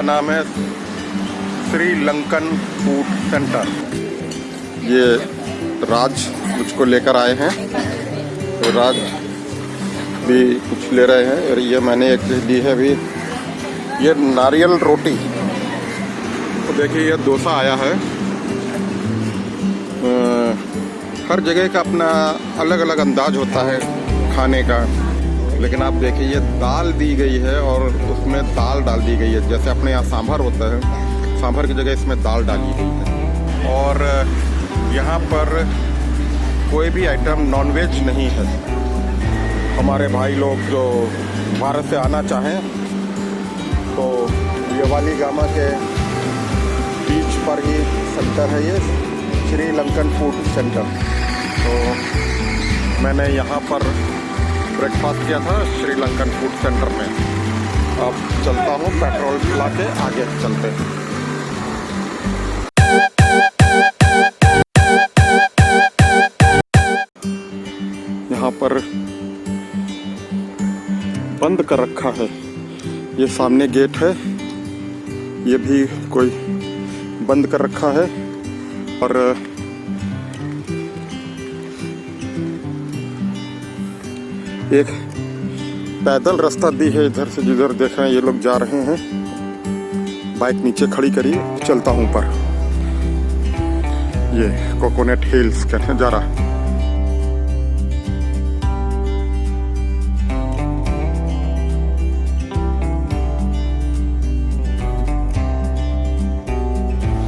नाम है Sri Lankan food centre. ये राज मुझको लेकर आए हैं, तो राज भी कुछ ले रहे हैं। और ये मैंने एक ली है अभी, ये नारियल रोटी। तो देखिए ये डोसा आया है। हर जगह का अपना अलग अलग अंदाज होता है खाने का, लेकिन आप देखिए ये दाल दी गई है और उसमें दाल डाल दी गई है। जैसे अपने यहाँ सांभर होता है, सांभर की जगह इसमें दाल डाली गई है। और यहाँ पर कोई भी आइटम नॉनवेज नहीं है। हमारे भाई लोग जो भारत से आना चाहें तो ये वाली गामा के बीच पर ही सेंटर है, ये श्रीलंकन फूड सेंटर। तो मैंने यहाँ पर ब्रेकफास्ट किया था श्रीलंकन फूड सेंटर में। अब चलता हूँ, पेट्रोल पिला के आगे चलते हैं। यहाँ पर बंद कर रखा है, ये सामने गेट है, ये भी कोई बंद कर रखा है। और एक पैदल रास्ता दी है इधर से, जिधर देख रहे हैं ये लोग जा रहे हैं। बाइक नीचे खड़ी करिए, चलता हूँ ऊपर। ये कोकोनट हिल्स कहते हैं जा रहा।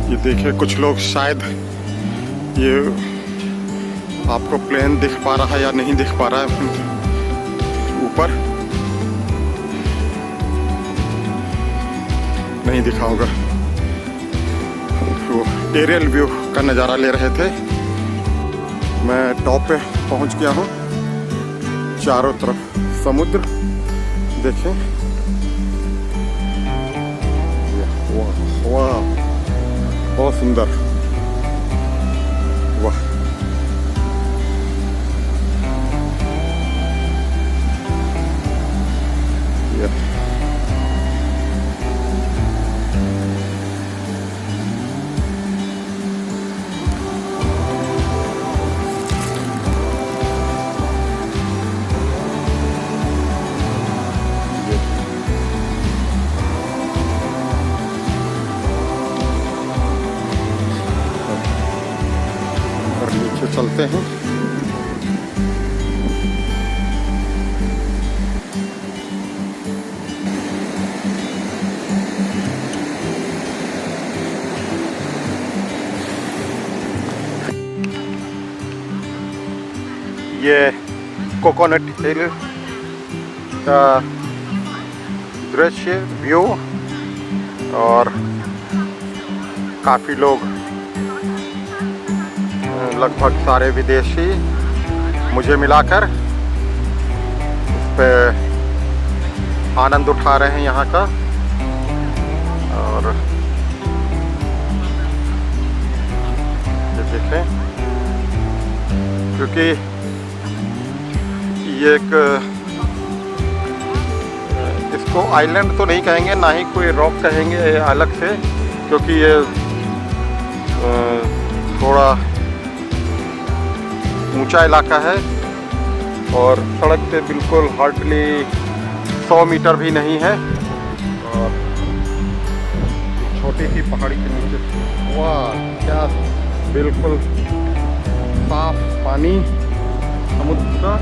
ये देखिए कुछ लोग, शायद ये आपको प्लेन दिख पा रहा है या नहीं दिख पा रहा है ऊपर, नहीं दिखा होगा। वो एरियल व्यू का नज़ारा ले रहे थे। मैं टॉप पे पहुंच गया हूँ। चारों तरफ समुद्र देखें। वाह वाह, बहुत सुंदर, वाह। और नीचे चलते हैं। ये कोकोनट हिल का दृश्य व्यू, और काफ़ी लोग, लगभग सारे विदेशी मुझे मिलाकर इस पे आनंद उठा रहे हैं यहाँ का। और ये देखें, क्योंकि ये एक, इसको आइलैंड तो नहीं कहेंगे, ना ही कोई रॉक कहेंगे अलग से, क्योंकि ये थोड़ा ऊंचा इलाका है और सड़क से बिल्कुल हार्डली 100 मीटर भी नहीं है। और छोटी सी पहाड़ी के नीचे, वाह क्या बिल्कुल साफ पानी समुद्र का।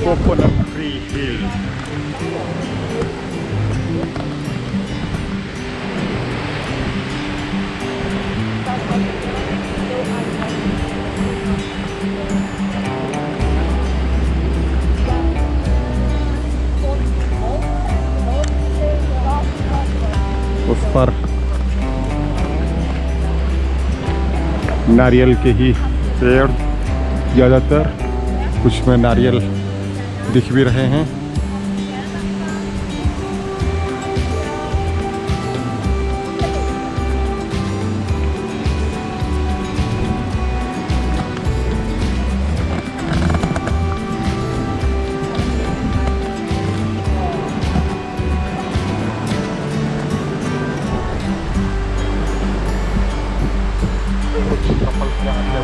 Coconut Tree Hill। पर नारियल के ही पेड़ ज़्यादातर, कुछ में नारियल दिख भी रहे हैं।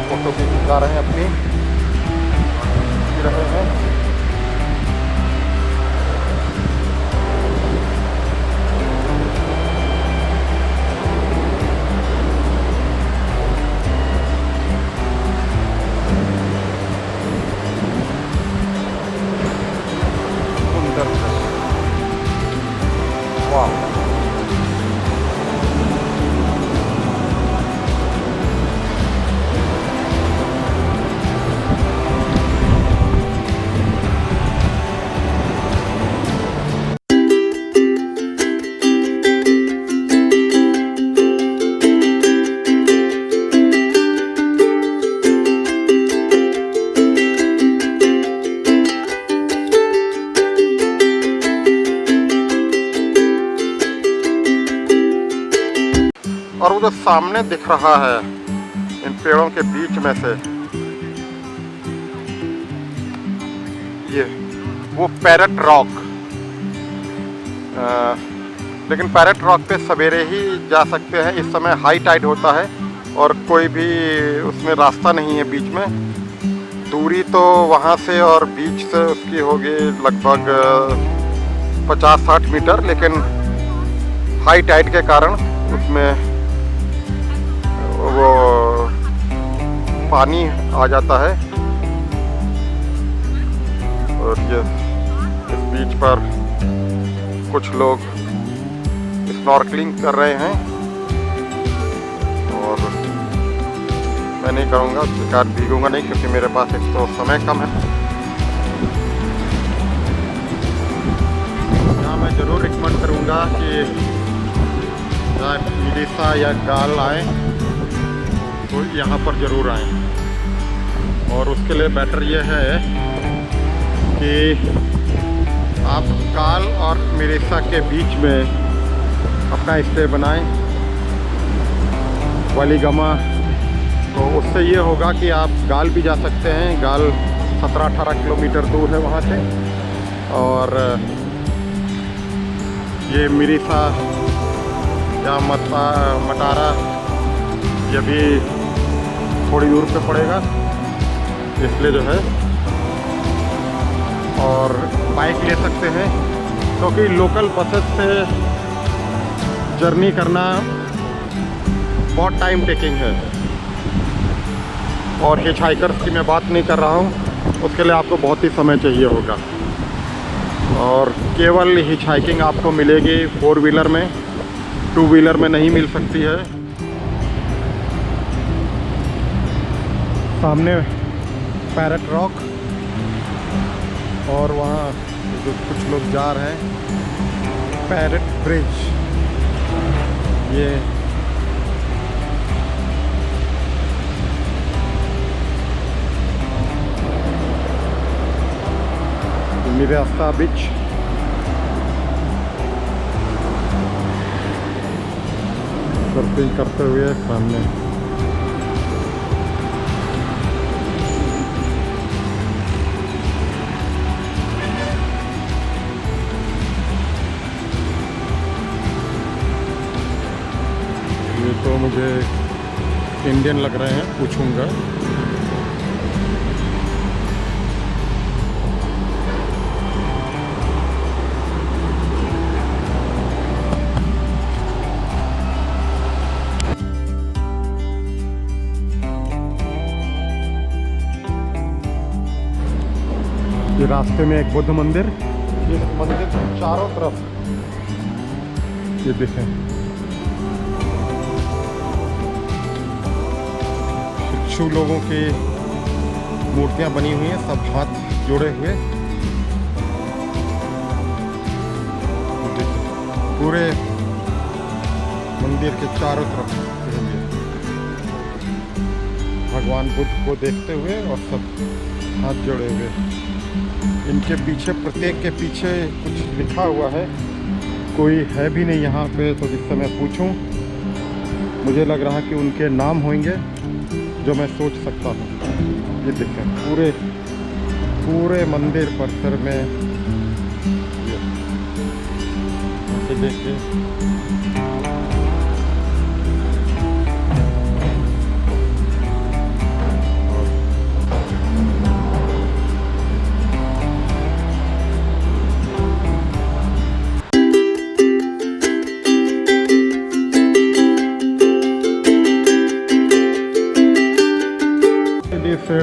फोटो भी खिंचा रहे हैं अपनी, रहे हैं। सुंदर, वाह। और वो जो सामने दिख रहा है इन पेड़ों के बीच में से, ये वो पैरेट रॉक। लेकिन पैरेट रॉक पे सवेरे ही जा सकते हैं, इस समय हाई टाइड होता है और कोई भी उसमें रास्ता नहीं है बीच में। दूरी तो वहाँ से और बीच से उसकी होगी लगभग 50-60 मीटर, लेकिन हाई टाइड के कारण उसमें वो पानी आ जाता है। और ये इस बीच पर कुछ लोग स्नॉर्कलिंग कर रहे हैं, और मैं नहीं करूँगा, बेकार भीगूंगा नहीं, क्योंकि मेरे पास एक तो समय कम है। यहाँ मैं ज़रूर रिकमेंड करूँगा कि मिरिसा या गाल आए तो यहाँ पर ज़रूर आएँ। और उसके लिए बेटर ये है कि आप गाल और मिरिसा के बीच में अपना स्टे बनाएं, वालीगमा। तो उससे ये होगा कि आप गाल भी जा सकते हैं। गाल 17-18 किलोमीटर दूर है वहाँ से, और ये मिरिसा या मटारा ये भी थोड़ी दूर पे पड़ेगा, इसलिए जो है। और बाइक ले सकते हैं, क्योंकि लोकल बसेस से जर्नी करना बहुत टाइम टेकिंग है। और हिच हाइकर्स की मैं बात नहीं कर रहा हूँ, उसके लिए आपको बहुत ही समय चाहिए होगा। और केवल हिच हाइकिंग आपको मिलेगी 4 व्हीलर में, 2 व्हीलर में नहीं मिल सकती है। सामने पैरेट रॉक, और वहाँ जो कुछ लोग जा रहे हैं पैरेट ब्रिज। ये मिरिसा बीच। सर्फिंग करते हुए सामने तो मुझे इंडियन लग रहे हैं, पूछूंगा। ये रास्ते में एक बुद्ध मंदिर, ये मंदिर के चारों तरफ ये देखें भिक्षु लोगों की मूर्तियां बनी हुई हैं, सब हाथ जोड़े हुए। पूरे मंदिर के चारों तरफ रहेंगे भगवान बुद्ध को देखते हुए और सब हाथ जोड़े हुए। इनके पीछे, प्रत्येक के पीछे कुछ लिखा हुआ है। कोई है भी नहीं यहाँ पे, तो जिससे मैं पूछूं, मुझे लग रहा कि उनके नाम होंगे जो मैं सोच सकता हूँ। ये देखें, पूरे मंदिर परिसर में ऐसे देखिए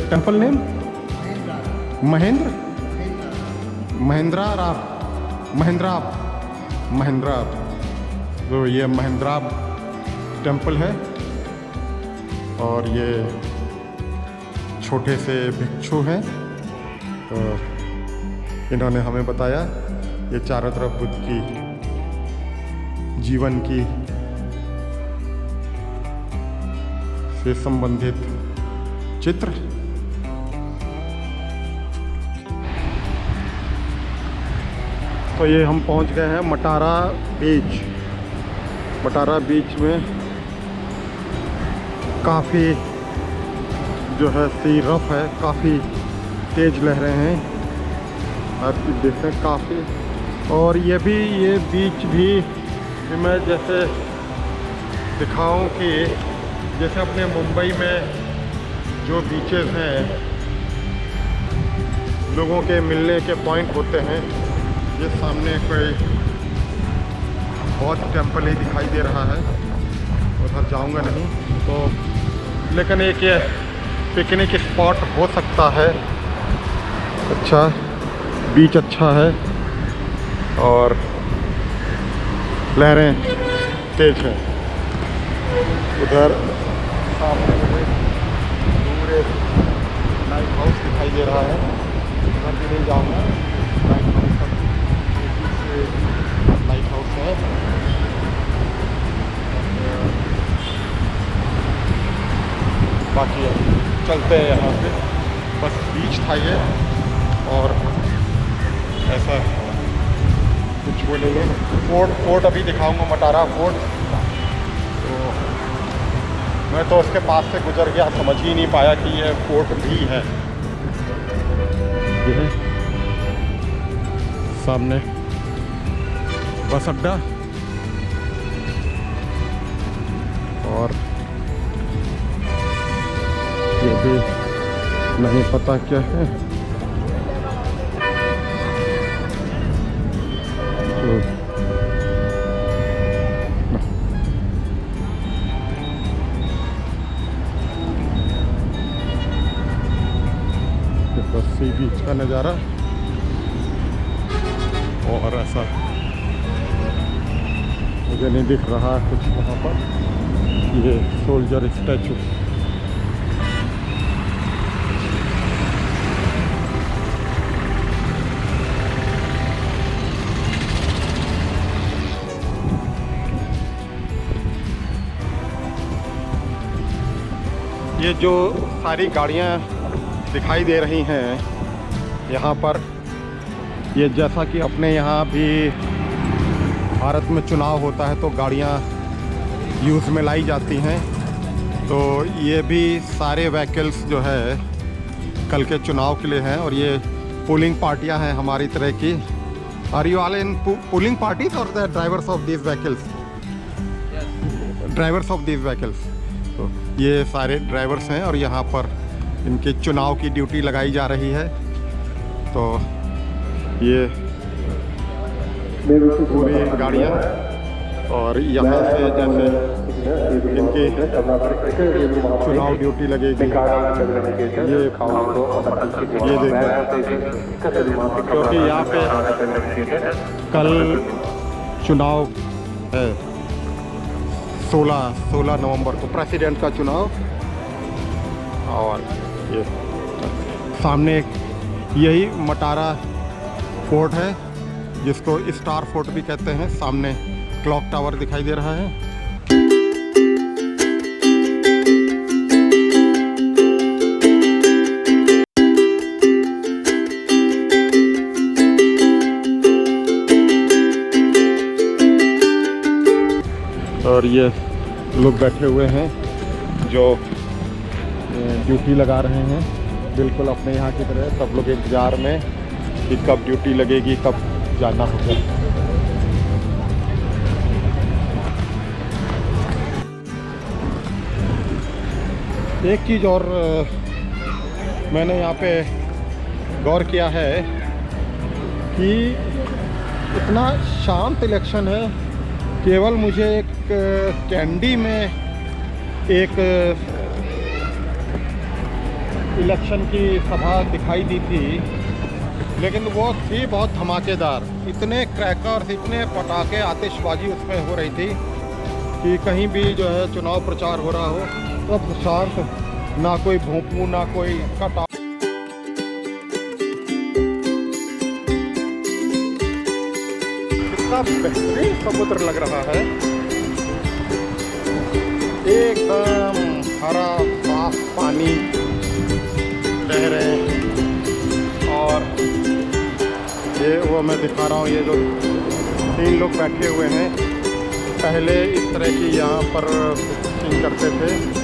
टेम्पल नेम महेंद्रा। तो ये महेंद्रा टेम्पल है और ये छोटे से भिक्षु हैं। तो इन्होंने हमें बताया ये चारों तरफ बुद्ध की जीवन की से संबंधित चित्र। तो ये हम पहुंच गए हैं मटारा बीच। मटारा बीच में काफ़ी जो है सी रफ है, काफ़ी तेज लहरें हैं, आप देखें काफ़ी। और ये बीच भी मैं जैसे दिखाऊं कि जैसे अपने मुंबई में जो बीचेस हैं, लोगों के मिलने के पॉइंट होते हैं, ये सामने कोई बौद्ध टेम्पल ही दिखाई दे रहा है, उधर जाऊंगा नहीं तो, लेकिन एक ये पिकनिक स्पॉट हो सकता है। अच्छा बीच अच्छा है और लहरें तेज हैं। उधर सामने दूर एक लाइट हाउस दिखाई दे रहा है, उधर भी नहीं जाऊँगा। लाइट हाउस का लाइट हाउस है। बाकी चलते हैं यहाँ पे, बस बीच था ये और ऐसा कुछ बोलेंगे। फोर्ट अभी दिखाऊंगा, मटारा फोर्ट। तो मैं तो उसके पास से गुजर गया, समझ ही नहीं पाया कि ये फोर्ट भी है। ये है सामने बस अड्डा और ये भी नहीं पता क्या है। तो बस सी बीच का नज़ारा और ऐसा मुझे नहीं दिख रहा कुछ वहाँ पर। ये सोल्जर स्टैचू, ये जो सारी गाड़ियाँ दिखाई दे रही हैं यहाँ पर, ये जैसा कि अपने यहाँ भी भारत में चुनाव होता है तो गाड़ियाँ यूज़ में लाई जाती हैं। तो ये भी सारे व्हीकल्स जो है कल के चुनाव के लिए हैं और ये पोलिंग पार्टियाँ हैं हमारी तरह की। Are you all in polling parties और the drivers of these vehicles? Drivers of these vehicles. तो ये सारे ड्राइवर्स हैं और यहाँ पर इनके चुनाव की ड्यूटी लगाई जा रही है। तो ये पूरी गाड़ियाँ और यहाँ से जैसे इनकी चुनाव ड्यूटी लगेगी, ये देखो, क्योंकि यहाँ पे कल चुनाव है 16 नवंबर को, प्रेसिडेंट का चुनाव। और ये सामने यही मटारा फोर्ट है जिसको स्टार फोर्ट भी कहते हैं। सामने क्लॉक टावर दिखाई दे रहा है। और ये लोग बैठे हुए हैं जो ड्यूटी लगा रहे हैं, बिल्कुल अपने यहाँ की तरह। सब लोग इंतज़ार में कि कब ड्यूटी लगेगी, कब जाना होगा। एक चीज़ और मैंने यहाँ पे गौर किया है कि इतना शांत इलेक्शन है। केवल मुझे एक कैंडी में एक इलेक्शन की सभा दिखाई दी थी, लेकिन वो थी बहुत धमाकेदार। इतने क्रैकर्स, इतने पटाखे, आतिशबाजी उसमें हो रही थी कि कहीं भी जो है चुनाव प्रचार हो रहा हो सब शांत, ना कोई भोंपू, ना कोई कटा। कितना बेहतरीन समुद्र लग रहा है, एकदम हरा साफ पानी बह रहे हैं। और ये वो मैं दिखा रहा हूँ, ये जो 3 लोग बैठे हुए हैं, पहले इस तरह की यहाँ पर फिशिंग करते थे।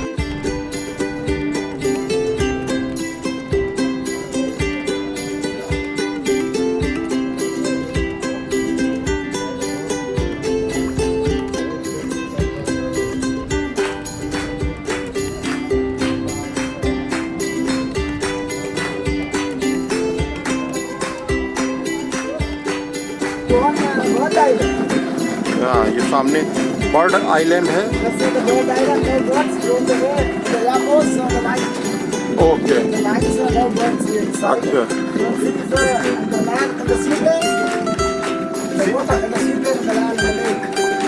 हाँ, ये सामने बर्ड आइलैंड है। ओके, अच्छा।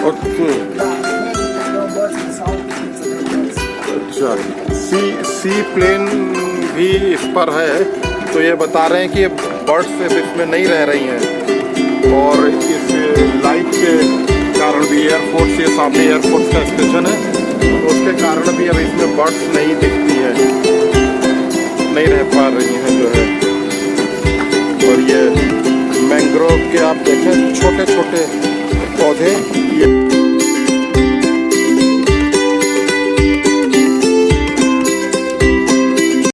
ओके, अच्छा। सी प्लेन भी इस पर है, तो ये बता रहे हैं कि ये बर्ड्स इसमें नहीं रह रही हैं। और इस लाइट के कारण भी एयरफोर्स, ये सामने एयरफोर्स का स्टेशन है, तो उसके कारण भी अब इसमें बर्ड्स नहीं दिखती है, नहीं रह पा रही हैं।